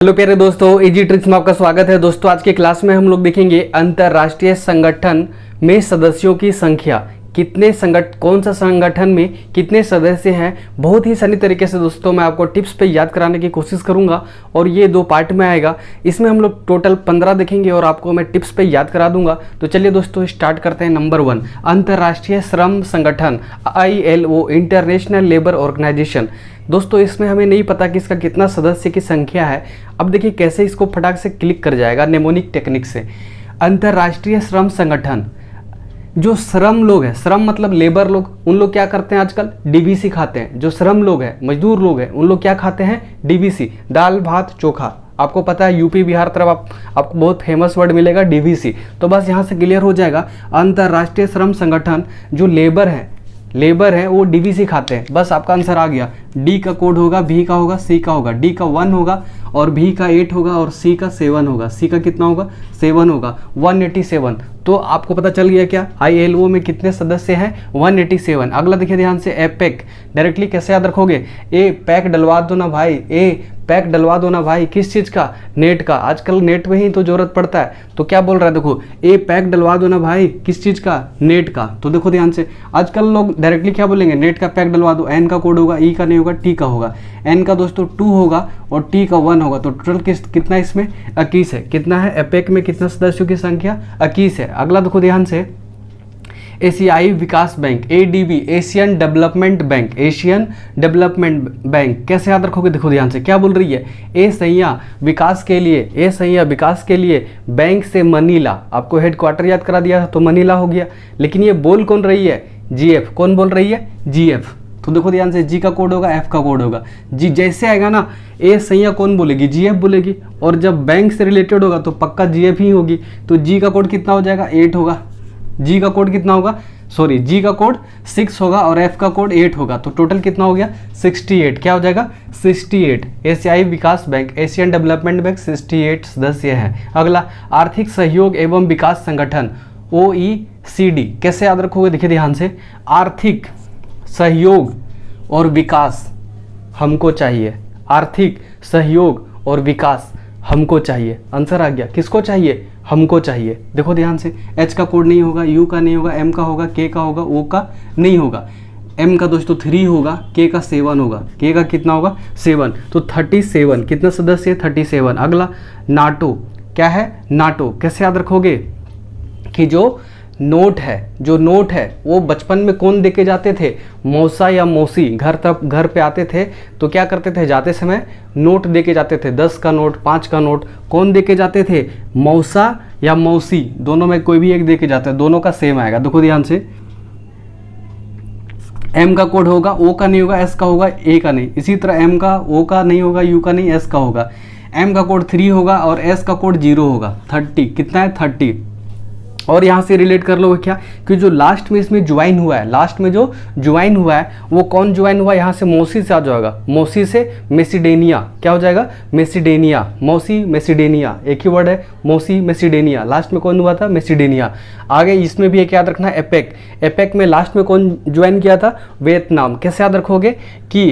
Hello प्यारे दोस्तों, easy tricks में आपका स्वागत है। दोस्तों आज के क्लास में हम लोग देखेंगे अंतरराष्ट्रीय संगठन में सदस्यों की संख्या, कौन सा संगठन में कितने सदस्य हैं। बहुत ही आसानी तरीके से दोस्तों मैं आपको टिप्स पे याद कराने की कोशिश करूंगा और ये 2 पार्ट में आएगा। इसमें हम लोग टोटल 15 देखेंगे और आपको मैं टिप्स पे याद करा दूंगा। तो चलिए दोस्तों स्टार्ट करते हैं। नंबर 1, अंतरराष्ट्रीय श्रम संगठन ILO, इंटरनेशनल लेबर ऑर्गेनाइजेशन। दोस्तों इसमें हमें नहीं पता कि इसका कितना सदस्य की संख्या है। अब देखिए कैसे इसको फटाक से क्लिक कर जाएगा नेमोनिक टेक्निक से। अंतरराष्ट्रीय श्रम संगठन, जो श्रम लोग हैं, श्रम मतलब लेबर लोग, उन लोग क्या करते हैं आजकल DVC खाते हैं। जो श्रम लोग हैं, मजदूर लोग हैं, उन लोग क्या खाते हैं DVC, दाल भात चोखा। आपको पता है यूपी बिहार तरफ आपको बहुत फेमस वर्ड मिलेगा DVC। तो बस यहाँ से क्लियर हो जाएगा, अंतरराष्ट्रीय श्रम संगठन जो लेबर है वो DVC खाते हैं। बस आपका आंसर आ गया। D का कोड होगा, B का होगा, C का होगा। D का 1 होगा और B का 8 होगा और C का 7 होगा। C का कितना होगा? 7 होगा। 187। तो आपको पता चल गया क्या ILO में कितने सदस्य हैं? 187। अगला देखिए ध्यान से, एपेक। डायरेक्टली कैसे याद रखोगे? पैक डलवा दो ना भाई, पैक डलवा दो ना भाई। किस चीज़ का? नेट का। आजकल नेट में ही तो जरूरत पड़ता है। तो क्या बोल रहा है देखो, पैक डलवा दो ना भाई। किस चीज़ का? नेट का। तो देखो ध्यान से, आजकल लोग डायरेक्टली क्या बोलेंगे? नेट का पैक डलवा दो। N का कोड होगा, E का नहीं होगा, T का होगा। N का दोस्तों 2 होगा और T का 1 होगा। तो टोटल कितना इसमें? 21 है। कितना है? एपेक में कितना सदस्यों की संख्या? 21 है। अगला देखो ध्यान से, एशियाई विकास bank ADB, Asian Development Bank. कैसे याद रखोगे? देखो ध्यान से, क्या बोल रही है? ए सैया विकास के लिए बैंक से मनीला। आपको हेडक्वार्टर याद करा दिया तो मनीला हो गया। लेकिन ये बोल कौन रही है? GF। कौन बोल रही है? GF। तो देखो ध्यान से, G का कोड होगा, F का कोड होगा। जी जैसे आएगा ना, ए सैया कौन बोलेगी? GF बोलेगी। और जब बैंक से रिलेटेड होगा तो पक्का GF ही होगी। तो G का कोड कितना हो जाएगा? 8 होगा। G का कोड कितना होगा? G का कोड 6 होगा और F का कोड 8 होगा। तो टोटल कितना हो गया? 68। क्या हो जाएगा? 68। एशियाई विकास बैंक, एशियन डेवलपमेंट बैंक 68 सदस्य हैं। अगला, आर्थिक सहयोग एवं विकास संगठन OECD। कैसे याद रखोगे? देखिए ध्यान से, आर्थिक सहयोग और विकास हमको चाहिए। आर्थिक सहयोग और विकास हमको चाहिए। आंसर आ गया। किसको चाहिए? हमको चाहिए। देखो ध्यान से, H का कोड नहीं होगा, U का नहीं होगा, M का होगा, K का होगा, O का नहीं होगा। M का दोस्तों 3 होगा, K का 7 होगा। K का कितना होगा? 7। तो 37। कितना सदस्य? 37। अगला, नाटो। क्या है? नाटो। कैसे याद रखोगे? कि जो नोट है वो बचपन में कौन देके जाते थे? मौसा या मौसी। घर पे आते थे तो क्या करते थे? जाते समय नोट देके जाते थे। 10 का नोट, 5 का नोट। कौन देके जाते थे? मौसा या मौसी। दोनों में कोई भी एक देके जाता है। दोनों का सेम आएगा। देखो ध्यान से, M का कोड होगा, O का नहीं होगा, S का होगा, A का नहीं। इसी तरह M का O का नहीं होगा, U का नहीं, S का होगा। M का कोड 3 होगा और S का कोड 0 होगा। 30। कितना है? 30। और यहाँ से रिलेट कर लो क्या, कि जो लास्ट में इसमें ज्वाइन हुआ है, लास्ट में जो ज्वाइन हुआ है वो कौन ज्वाइन हुआ है? यहाँ से मौसी से आ जाएगा। मौसी से मेसिडेनिया। क्या हो जाएगा? मेसिडेनिया। मौसी मेसिडेनिया, एक ही वर्ड है। मौसी मेसिडेनिया। लास्ट में कौन हुआ था? मेसिडेनिया। आगे इसमें भी एक याद रखना, एपेक। एपेक में लास्ट में कौन ज्वाइन किया था? वियतनाम। कैसे याद रखोगे? कि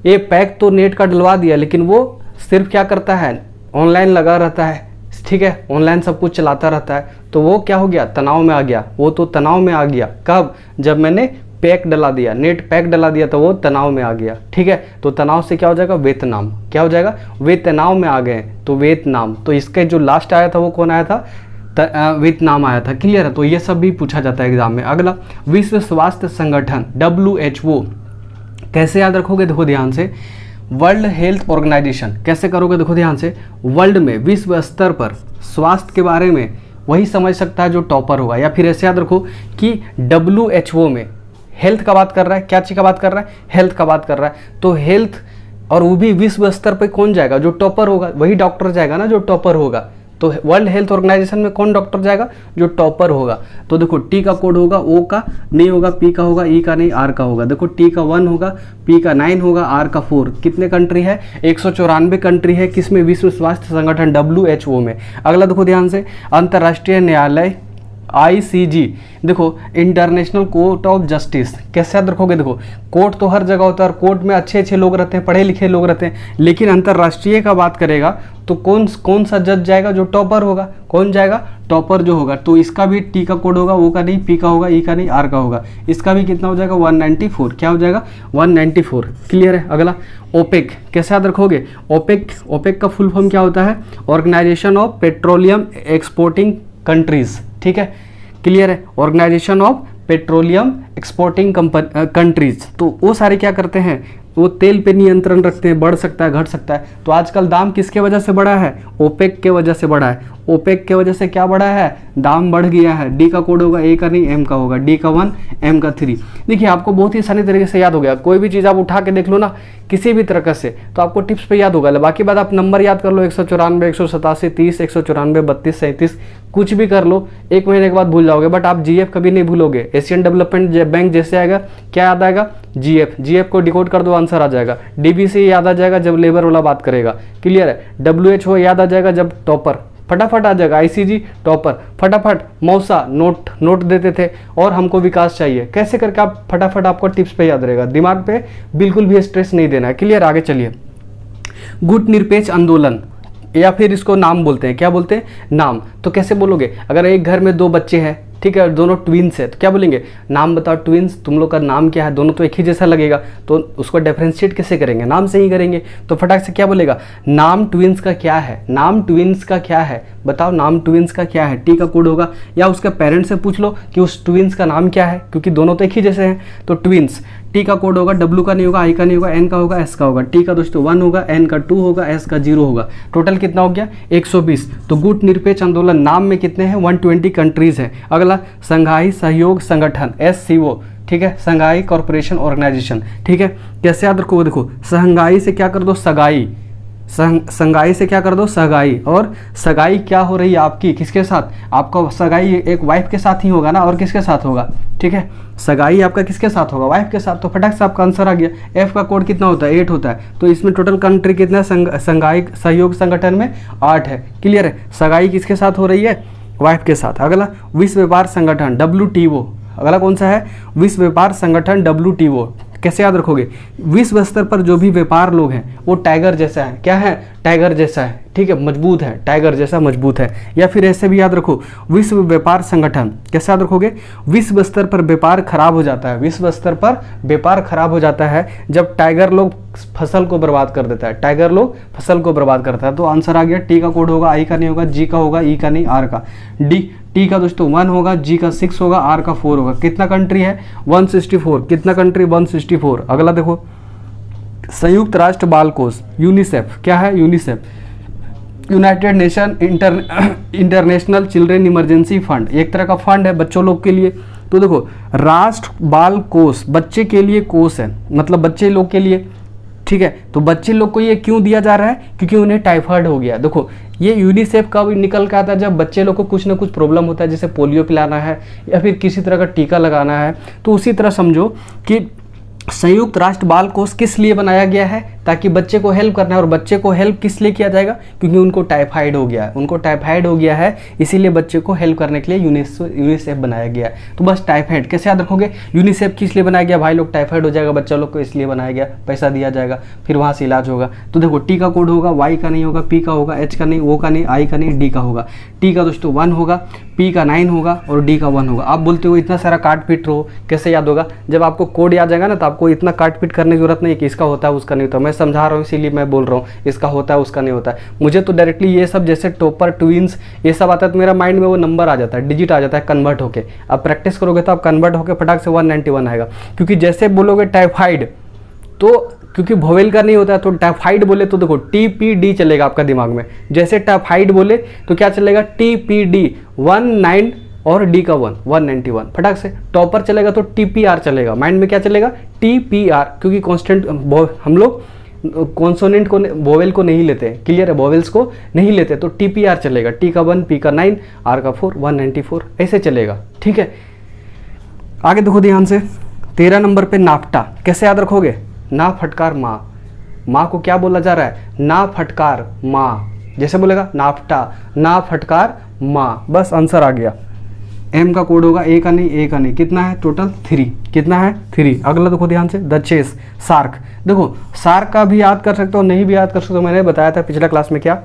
ये पैक तो नेट का डलवा दिया, लेकिन वो सिर्फ क्या करता है? ऑनलाइन लगा रहता है। ठीक है, ऑनलाइन सब कुछ चलाता रहता है। तो वो क्या हो गया? तनाव में आ गया। वो तो तनाव में आ गया। कब? जब मैंने पैक डला दिया, नेट पैक डला दिया, तो वो तनाव में आ गया। ठीक है, तो तनाव से क्या हो जाएगा? वियतनाम। क्या हो जाएगा? वे तनाव में आ गए तो वियतनाम। तो इसके जो लास्ट आया था वो कौन आया था? वियतनाम आया था। क्लियर है? तो ये सब भी पूछा जाता है एग्जाम में। अगला, विश्व स्वास्थ्य संगठन WHO। कैसे याद रखोगे? देखो ध्यान से, वर्ल्ड हेल्थ ऑर्गेनाइजेशन। कैसे करोगे? देखो ध्यान से, वर्ल्ड में, विश्व स्तर पर स्वास्थ्य के बारे में वही समझ सकता है जो टॉपर होगा। या फिर ऐसे याद रखो कि WHO में हेल्थ का बात कर रहा है। क्या चीज़ का बात कर रहा है? हेल्थ का बात कर रहा है। तो हेल्थ, और वो भी विश्व स्तर पर कौन जाएगा? जो टॉपर होगा। वही डॉक्टर जाएगा ना जो टॉपर होगा। तो वर्ल्ड हेल्थ ऑर्गेनाइजेशन में कौन डॉक्टर जाएगा? जो टॉपर होगा। तो देखो, T का कोड होगा, O का नहीं होगा, P का होगा, E का नहीं, R का होगा। देखो, T का 1 होगा, P का 9 होगा, R का 4। कितने कंट्री है? 194 कंट्री है। किसमें? विश्व स्वास्थ्य संगठन WHO में। अगला देखो ध्यान से, अंतर्राष्ट्रीय न्यायालय ICJ, देखो इंटरनेशनल कोर्ट ऑफ जस्टिस। कैसे याद रखोगे? देखो कोर्ट तो हर जगह होता है और कोर्ट में अच्छे अच्छे लोग रहते हैं, पढ़े लिखे लोग रहते हैं, लेकिन अंतर्राष्ट्रीय का बात करेगा तो कौन सा जज जाएगा? जो टॉपर होगा। कौन जाएगा? टॉपर जो होगा। तो इसका भी टी का कोड होगा, ओ का नहीं, पी का होगा, ई का नहीं, आर का होगा। इसका भी कितना हो जाएगा? 194। क्या हो जाएगा? 194। क्लियर है? अगला ओपेक। कैसे याद रखोगे? ओपेक का फुल फॉर्म क्या होता है? Organization of petroleum exporting countries. ठीक है, क्लियर है? Organization of petroleum exporting countries. तो वो सारे क्या करते हैं? वो तेल पे नियंत्रण रखते हैं, बढ़ सकता है, घट सकता है। तो आजकल दाम किसके वजह से बढ़ा है? ओपेक के वजह से बढ़ा है। ओपेक के वजह से क्या बढ़ा है? दाम बढ़ गया है। डी का कोड होगा, ए का नहीं, एम का होगा। डी का 1, एम का 3। देखिए आपको बहुत ही आसानी तरीके से याद हो गया। कोई भी चीज़ आप उठा के देख लो ना किसी भी तरह से, तो आपको टिप्स पे याद होगा। बाकी बात आप नंबर याद कर लो, 194, 187, 30, 194, 32, 37, कुछ भी कर लो, 1 महीने के बाद भूल जाओगे। बट आप जीएफ कभी नहीं भूलोगे। एशियन डेवलपमेंट बैंक जैसे आएगा, क्या याद आएगा? जीएफ को डिकोड कर दो, आंसर आ जाएगा। डीबीसी याद आ जाएगा जब लेबर वाला बात करेगा। क्लियर है? WHO याद आ जाएगा जब टॉपर, फटाफट आ जाएगा। ICJ टॉपर, फटाफट। मौसा नोट देते थे और हमको विकास चाहिए। कैसे करके आप फटाफट, आपको टिप्स पे याद रहेगा, दिमाग पे बिल्कुल भी स्ट्रेस नहीं देना है। क्लियर? आगे चलिए। गुट निरपेक्ष आंदोलन, या फिर इसको नाम बोलते हैं। क्या बोलते हैं? नाम। तो कैसे बोलोगे? अगर एक घर में 2 बच्चे हैं, ठीक है, दोनों ट्विंस है, तो क्या बोलेंगे? नाम बताओ ट्विंस, तुम लोग का नाम क्या है? दोनों तो एक ही जैसा लगेगा, तो उसको डिफरेंशिएट कैसे करेंगे? नाम से ही करेंगे। तो फटाक से क्या बोलेगा? नाम ट्विंस का क्या है? नाम ट्विंस का क्या है? बताओ नाम ट्विंस का क्या है? टी का कोड होगा, या उसके पेरेंट्स से पूछ लो कि उस ट्विंस का नाम क्या है, क्योंकि दोनों तो एक ही जैसे हैं। तो ट्विंस, टी का कोड होगा, डब्ल्यू का नहीं होगा, आई का नहीं होगा, एन का होगा, एस का होगा। टी का दोस्तों 1 होगा, एन का 2 होगा, एस का 0 होगा। टोटल कितना हो गया? 120। तो गुट निरपेक्ष आंदोलन नाम में कितने हैं? 120 कंट्रीज हैं। अगला संघाई सहयोग संगठन, SCO, ठीक है, संघाई कॉर्पोरेशन ऑर्गेनाइजेशन। ठीक है, कैसे याद रखोगे? देखो संघाई से क्या कर दो? सगाई। संगाई से क्या कर दो? सगाई। और सगाई क्या हो रही है आपकी? किसके साथ? आपका सगाई एक वाइफ के साथ ही होगा ना, और किसके साथ होगा? ठीक है, सगाई आपका किसके साथ होगा? वाइफ के साथ। तो फटाक से आपका आंसर आ गया। एफ का कोड कितना होता है? 8 होता है। तो इसमें टोटल कंट्री कितना है? संघाई सहयोग संगठन में 8 है। क्लियर है? सगाई किसके साथ हो रही है? वाइफ के साथ। अगला विश्व व्यापार संगठन, WTO। अगला कौन सा है? विश्व व्यापार संगठन, WTO। कैसे याद रखोगे? विश्व स्तर पर जो भी व्यापार लोग हैं वो टाइगर जैसा है। क्या है? टाइगर जैसा है। ठीक है, मजबूत है, टाइगर जैसा मजबूत है। या फिर ऐसे भी याद रखो, विश्व व्यापार संगठन। कैसे याद रखोगे? विश्व स्तर पर व्यापार खराब हो जाता है। विश्व स्तर पर व्यापार खराब हो जाता है जब टाइगर लोग फसल को बर्बाद कर देता है। टाइगर लोग फसल को बर्बाद करता है। तो आंसर आ गया। टी का कोड होगा, आई का नहीं होगा, जी का होगा, ई का नहीं, आर का। टी का दोस्तों 1 होगा, जी का 6 होगा, आर का 4 होगा। कितना कंट्री है? 164। कितना कंट्री? 164। अगला देखो, संयुक्त राष्ट्र बाल कोष, यूनिसेफ। क्या है? UNICEF, United nation international children emergency fund. एक तरह का फंड है बच्चों लोग के लिए। तो देखो राष्ट्र बाल कोष बच्चे के लिए कोष है, मतलब बच्चे लोग के लिए। ठीक है, तो बच्चे लोग को ये क्यों दिया जा रहा है? क्योंकि उन्हें टाइफाइड हो गया। देखो ये यूनिसेफ का भी निकल के आता है जब बच्चे लोग को कुछ ना कुछ प्रॉब्लम होता है, जैसे पोलियो पिलाना है या फिर किसी तरह का टीका लगाना है। तो उसी तरह समझो कि संयुक्त राष्ट्र बाल कोष किस लिए बनाया गया है? ताकि बच्चे को हेल्प करना है। और बच्चे को हेल्प किस लिए किया जाएगा? क्योंकि उनको टाइफाइड हो गया है। उनको टाइफाइड हो गया है, इसीलिए बच्चे को हेल्प करने के लिए यूनिसेफ बनाया गया है। तो बस टाइफाइड कैसे याद रखोगे? यूनिसेफ किस लिए बनाया गया? भाई लोग टाइफाइड हो जाएगा बच्चा लोग को, इसलिए बनाया गया। पैसा दिया जाएगा, फिर वहाँ से इलाज होगा। तो देखो टी का कोड होगा, वाई का नहीं होगा, पी का होगा, एच का नहीं, ओ का नहीं, आई का नहीं, डी का होगा। टी का दोस्तों 1 होगा, पी का 9 होगा और डी का 1 होगा। आप बोलते हो इतना सारा काट पीट रहो, कैसे याद होगा? जब आपको कोड याद जाएगा ना तो आपको इतना काट पीट करने की जरूरत नहीं कि इसका होता है उसका नहीं होता। मैं समझा रहा हूँ इसीलिए मैं बोल रहा हूँ इसका होता है उसका नहीं होता है। मुझे तो डायरेक्टली ये सब जैसे टॉपर, ट्विंस, ये सब आता है तो मेरा माइंड में वो नंबर आ जाता है, डिजिट आ जाता है कन्वर्ट होके। अब प्रैक्टिस करोगे तो आप कन्वर्ट होकर फटाक से 191 आएगा। क्योंकि जैसे बोलोगे टाइफाइड, तो क्योंकि वोवेल का नहीं होता है तो टाइफाइड बोले तो देखो TPD चलेगा आपका दिमाग में। जैसे टाइफाइड बोले तो क्या चलेगा? TPD 19 और डी का 1 191। फटाक से टॉपर चलेगा तो TPR चलेगा। माइंड में क्या चलेगा? TPR, क्योंकि कॉन्स्टेंट हम लोग कॉन्सोनेंट को, वोवेल को नहीं लेते। क्लियर है? वोवेल्स को नहीं लेते तो TPR चलेगा। टी का 1, पी का 9, आर का 4, 194 ऐसे चलेगा। ठीक है, आगे देखो ध्यान से। 13 नंबर पे नाफ्टा। कैसे याद रखोगे? ना फटकार माँ। माँ को क्या बोला जा रहा है? ना फटकार माँ। जैसे बोलेगा नाफ्टा, ना फटकार माँ, बस आंसर आ गया। एम का कोड होगा ए का नहीं, कितना है टोटल 3, कितना है 3। अगला देखो ध्यान से, द चेस, सार्क। देखो सार्क का भी याद कर सकते हो, नहीं भी याद कर सकते हो, मैंने बताया था पिछला क्लास में क्या,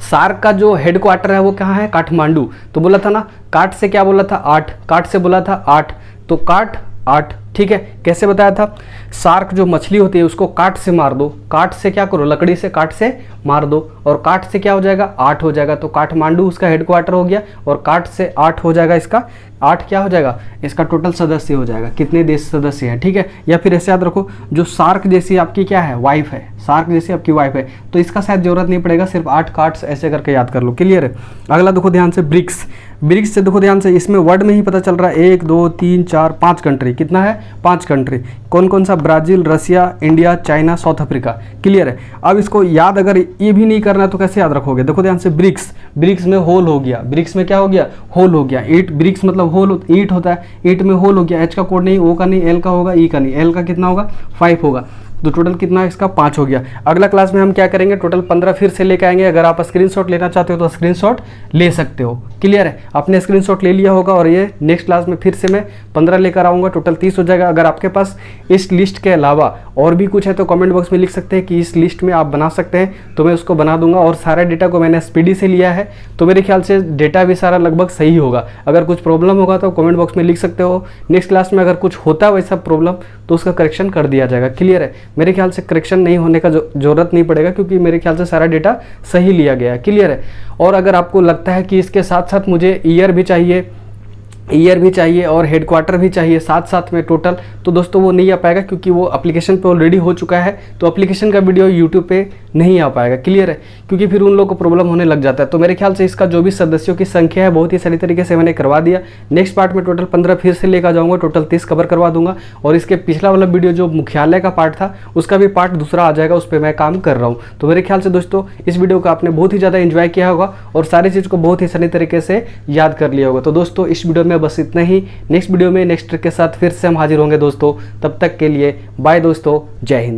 सार्क का जो हेडक्वार्टर है वो कहाँ है, काठमांडू। तो बोला था ना, काठ से क्या बोला था 8, काठ से बोला था 8, तो काठ 8, ठीक है। कैसे बताया था, सार्क जो मछली होती है उसको काट से मार दो, काट से क्या करो, लकड़ी से काट से मार दो, और काट से क्या हो जाएगा 8 हो जाएगा। तो काठमांडू उसका हेडक्वार्टर हो गया, और काट से 8 हो जाएगा, इसका 8 क्या हो जाएगा, इसका टोटल सदस्य हो जाएगा, कितने देश सदस्य हैं, ठीक है। या फिर ऐसे याद रखो, जो सार्क जैसी आपकी क्या है, वाइफ है, सार्क जैसी आपकी वाइफ है, तो इसका शायद जरूरत नहीं पड़ेगा, सिर्फ 8 कार्ड्स ऐसे करके याद कर लो, क्लियर है। अगला देखो ध्यान से, ब्रिक्स। ब्रिक्स से देखो ध्यान से, इसमें वर्ड में ही पता चल रहा है 1 2 3 4 5 कंट्री, कितना है 5 कंट्री। कौन कौन सा, Brazil, Russia, India, China, South Africa, clear है। अब इसको याद अगर ये भी नहीं करना तो कैसे याद रखोगे, देखो ध्यान से, ब्रिक्स, ब्रिक्स में होल हो गया, ब्रिक्स में क्या हो गया, होल हो गया। ईट, ब्रिक्स मतलब होल, ईट होता है, ईट में होल हो गया, एच का कोड नहीं, ओ का नहीं, एल का होगा, ई का नहीं, एल का कितना होगा 5 होगा, तो टोटल कितना है इसका 5 हो गया। अगला क्लास में हम क्या करेंगे, टोटल 15 फिर से लेके आएंगे। अगर आप स्क्रीनशॉट लेना चाहते हो तो स्क्रीनशॉट ले सकते हो, क्लियर है। आपने स्क्रीनशॉट ले लिया होगा, और ये नेक्स्ट क्लास में फिर से मैं 15 लेकर आऊँगा, टोटल 30 हो जाएगा। अगर आपके पास इस लिस्ट के अलावा और भी कुछ है तो कमेंट बॉक्स में लिख सकते हैं कि इस लिस्ट में आप बना सकते हैं, तो मैं उसको बना दूंगा। और सारा डेटा को मैंने SPD से लिया है, तो मेरे ख्याल से डेटा भी सारा लगभग सही होगा। अगर कुछ प्रॉब्लम होगा तो कमेंट बॉक्स में लिख सकते हो। नेक्स्ट क्लास में अगर कुछ होता है वैसा प्रॉब्लम तो उसका करेक्शन कर दिया जाएगा, क्लियर है। मेरे ख्याल से करेक्शन नहीं होने का जरूरत नहीं पड़ेगा, क्योंकि मेरे ख्याल से सारा डेटा सही लिया गया है, क्लियर है। और अगर आपको लगता है कि इसके साथ साथ मुझे ईयर भी चाहिए और हेडक्वार्टर भी चाहिए साथ साथ में टोटल, तो दोस्तों वो नहीं आ पाएगा, क्योंकि वो एप्लीकेशन पे ऑलरेडी हो चुका है। तो एप्लीकेशन का वीडियो यूट्यूब पे नहीं आ पाएगा, क्लियर है, क्योंकि फिर उन लोगों को प्रॉब्लम होने लग जाता है। तो मेरे ख्याल से इसका जो भी सदस्यों की संख्या है बहुत ही सही तरीके से मैंने करवा दिया। नेक्स्ट पार्ट में टोटल 15 फिर से लेकर जाऊँगा, टोटल 30 कवर करवा दूंगा। और इसके पिछला वाला वीडियो जो मुख्यालय का पार्ट था उसका भी पार्ट दूसरा आ जाएगा, उस पर मैं काम कर रहा हूँ। तो मेरे ख्याल से दोस्तों इस वीडियो को आपने बहुत ही ज़्यादा एंजॉय किया होगा और सारी चीज़ को बहुत ही सही तरीके से याद कर लिया होगा। तो दोस्तों इस वीडियो में बस इतना ही। नेक्स्ट वीडियो में नेक्स्ट ट्रिक के साथ फिर से हम हाजिर होंगे दोस्तों। तब तक के लिए बाय दोस्तों, जय हिंद।